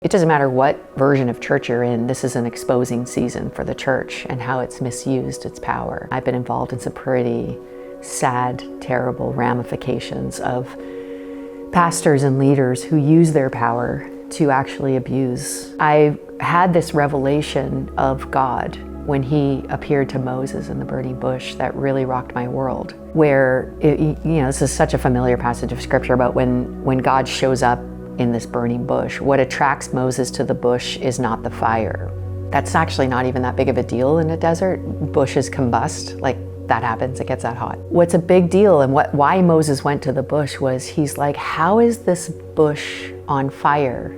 It doesn't matter what version of church you're in, this is an exposing season for the church and how it's misused its power. I've been involved in some pretty sad, terrible ramifications of pastors and leaders who use their power to actually abuse. I had this revelation of God when he appeared to Moses in the burning bush that really rocked my world, where, this is such a familiar passage of scripture about when God shows up in this burning bush. What attracts Moses to the bush is not the fire. That's actually not even that big of a deal in a desert. Bushes combust, like that happens, it gets that hot. What's a big deal and why Moses went to the bush was he's like, how is this bush on fire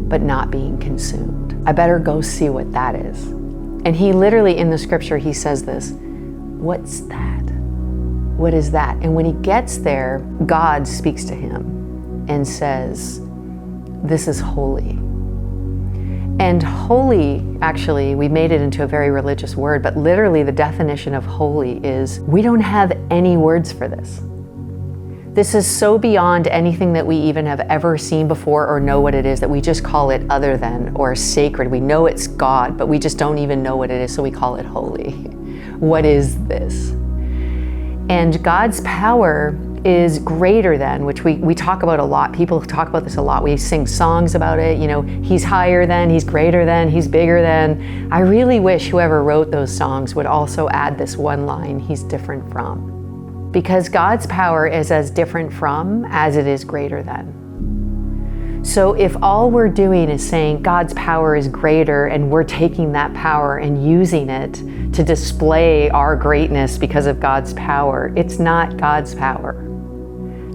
but not being consumed? I better go see what that is. And he literally in the scripture, he says this, what's that? What is that? And when he gets there, God speaks to him and says, this is holy. And holy, actually, we made it into a very religious word, but literally the definition of holy is we don't have any words for this. This is so beyond anything that we even have ever seen before or know what it is that we just call it other than or sacred. We know it's God, but we just don't even know what it is, so we call it holy. What is this? And God's power is greater than, which we talk about a lot. People talk about this a lot. We sing songs about it. He's higher than, he's greater than, he's bigger than. I really wish whoever wrote those songs would also add this one line, he's different from. Because God's power is as different from as it is greater than. So if all we're doing is saying God's power is greater and we're taking that power and using it to display our greatness because of God's power, it's not God's power.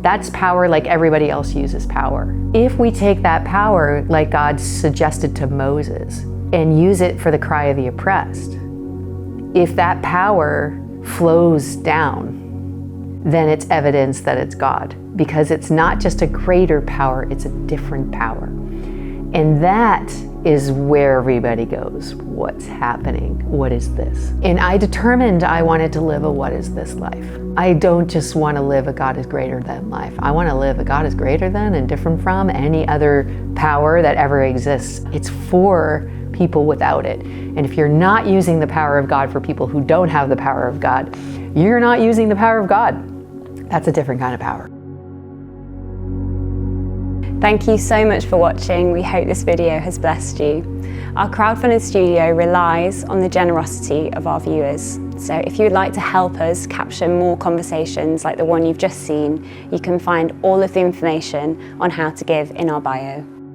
That's power like everybody else uses power. If we take that power like God suggested to Moses and use it for the cry of the oppressed, if that power flows down, then it's evidence that it's God, because it's not just a greater power, it's a different power. And that is where everybody goes. What's happening? What is this? And I determined I wanted to live a what is this life. I don't just want to live a God is greater than life. I want to live a God is greater than and different from any other power that ever exists. It's for people without it. And if you're not using the power of God for people who don't have the power of God, you're not using the power of God. That's a different kind of power. Thank you so much for watching. We hope this video has blessed you. Our crowdfunding studio relies on the generosity of our viewers. So if you would like to help us capture more conversations like the one you've just seen, you can find all of the information on how to give in our bio.